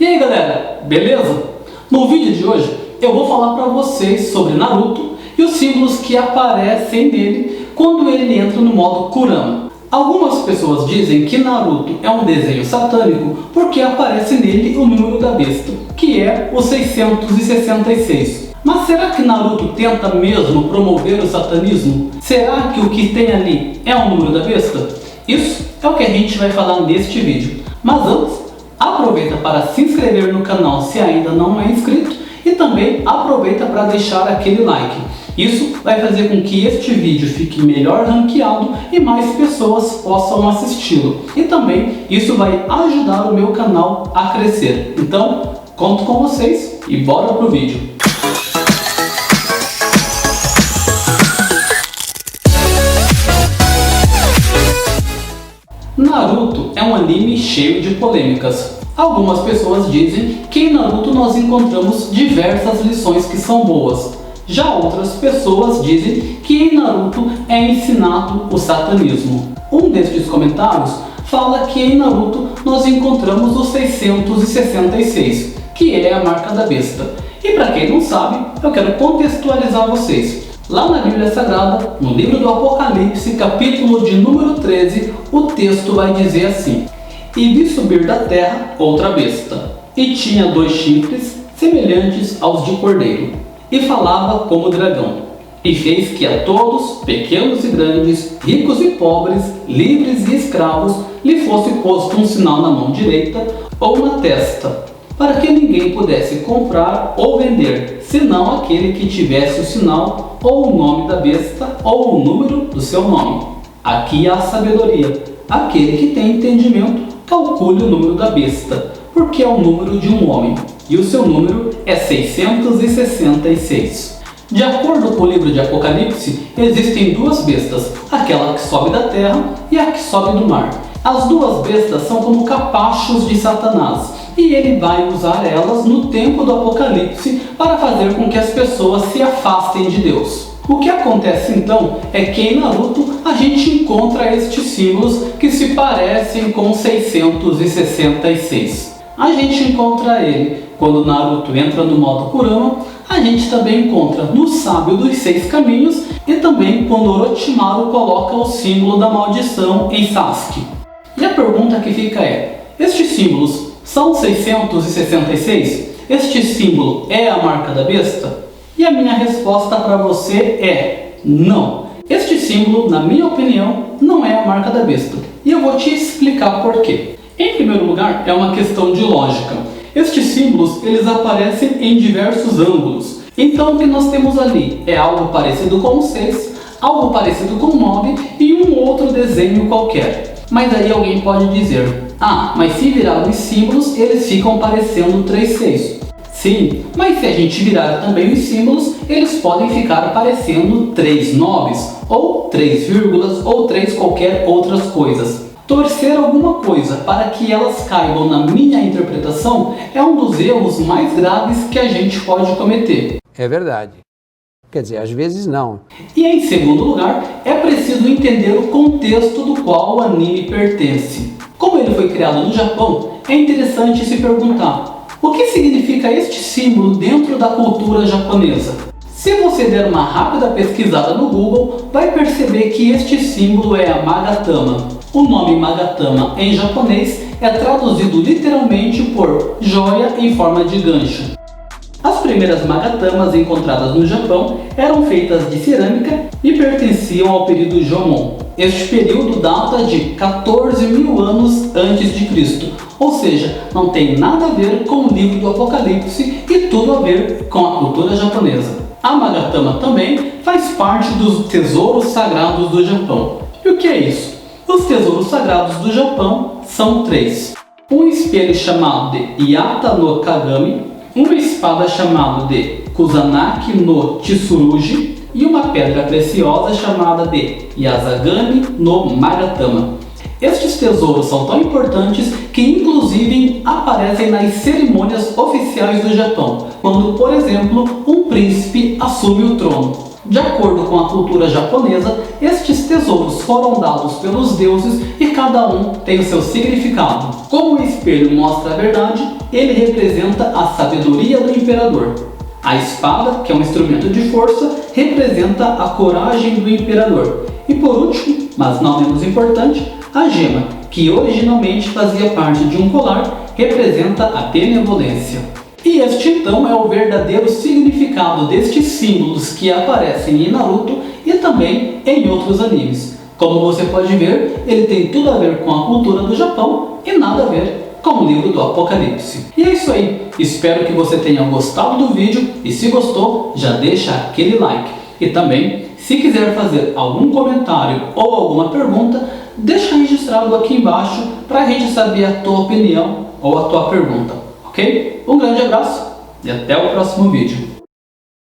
E aí galera, beleza? No vídeo de hoje eu vou falar para vocês sobre Naruto e os símbolos que aparecem nele quando ele entra no modo Kurama. Algumas pessoas dizem que Naruto é um desenho satânico porque aparece nele o número da besta, que é o 666. Mas será que Naruto tenta mesmo promover o satanismo? Será que o que tem ali é o número da besta? Isso é o que a gente vai falar neste vídeo. Mas antes, aproveita para se inscrever no canal se ainda não é inscrito e também aproveita para deixar aquele like. Isso vai fazer com que este vídeo fique melhor ranqueado e mais pessoas possam assisti-lo. E também isso vai ajudar o meu canal a crescer. Então, conto com vocês e bora pro vídeo. Naruto é um anime cheio de polêmicas. Algumas pessoas dizem que em Naruto nós encontramos diversas lições que são boas. Já outras pessoas dizem que em Naruto é ensinado o satanismo. Um destes comentários fala que em Naruto nós encontramos o 666, que é a marca da besta. E para quem não sabe, eu quero contextualizar vocês. Lá na Bíblia Sagrada, no livro do Apocalipse, capítulo de número 13, o texto vai dizer assim: E vi subir da terra outra besta, e tinha 2 chifres semelhantes aos de cordeiro, e falava como dragão, e fez que a todos, pequenos e grandes, ricos e pobres, livres e escravos, lhe fosse posto um sinal na mão direita ou na testa, para que ninguém pudesse comprar ou vender, senão aquele que tivesse o sinal, ou o nome da besta, ou o número do seu nome. Aqui há sabedoria. Aquele que tem entendimento, calcule o número da besta, porque é o número de um homem, e o seu número é 666. De acordo com o livro de Apocalipse, existem 2 bestas, aquela que sobe da terra e a que sobe do mar. As 2 bestas são como capachos de Satanás, e ele vai usar elas no tempo do Apocalipse para fazer com que as pessoas se afastem de Deus. O que acontece então é que em Naruto a gente encontra estes símbolos que se parecem com 666. A gente encontra ele quando Naruto entra no modo Kurama, a gente também encontra no Sábio dos 6 Caminhos e também quando Orochimaru coloca o símbolo da maldição em Sasuke. E a pergunta que fica é: estes símbolos são 666? Este símbolo é a marca da besta? E a minha resposta para você é não. Este símbolo, na minha opinião, não é a marca da besta. E eu vou te explicar por quê. Em primeiro lugar, é uma questão de lógica. Estes símbolos, eles aparecem em diversos ângulos. Então o que nós temos ali é algo parecido com o 6, algo parecido com o 9 e um outro desenho qualquer. Mas aí alguém pode dizer: ah, mas se virar os símbolos, eles ficam parecendo 3-6. Sim, mas se a gente virar também os símbolos, eles podem ficar parecendo 3 9s, ou 3 vírgulas, ou 3 qualquer outras coisas. Torcer alguma coisa para que elas caibam na minha interpretação é um dos erros mais graves que a gente pode cometer. É verdade. Quer dizer, às vezes não. E em segundo lugar, é preciso entender o contexto do qual o anime pertence. Como ele foi criado no Japão, é interessante se perguntar: o que significa este símbolo dentro da cultura japonesa? Se você der uma rápida pesquisada no Google, vai perceber que este símbolo é a Magatama. O nome Magatama em japonês é traduzido literalmente por joia em forma de gancho. As primeiras Magatamas encontradas no Japão eram feitas de cerâmica e pertenciam ao período Jomon. Este período data de 14.000 anos antes de Cristo, ou seja, não tem nada a ver com o livro do Apocalipse e tudo a ver com a cultura japonesa. A Magatama também faz parte dos tesouros sagrados do Japão. E o que é isso? Os tesouros sagrados do Japão são 3. Um espelho chamado de Yata no Kagami, uma espada chamada de Kusanagi no Tsurugi e uma pedra preciosa chamada de Yasagami no Magatama. Estes tesouros são tão importantes que inclusive aparecem nas cerimônias oficiais do Japão, quando, por exemplo, um príncipe assume o trono. De acordo com a cultura japonesa, estes tesouros foram dados pelos deuses e cada um tem o seu significado. Como o espelho mostra a verdade, ele representa a sabedoria do imperador. A espada, que é um instrumento de força, representa a coragem do imperador. E por último, mas não menos importante, a gema, que originalmente fazia parte de um colar, representa a benevolência. E este então é o verdadeiro significado destes símbolos que aparecem em Naruto e também em outros animes. Como você pode ver, ele tem tudo a ver com a cultura do Japão e nada a ver com o livro do Apocalipse. E é isso aí, espero que você tenha gostado do vídeo e se gostou, já deixa aquele like. E também, se quiser fazer algum comentário ou alguma pergunta, deixa registrado aqui embaixo para a gente saber a tua opinião ou a tua pergunta, ok? Um grande abraço e até o próximo vídeo.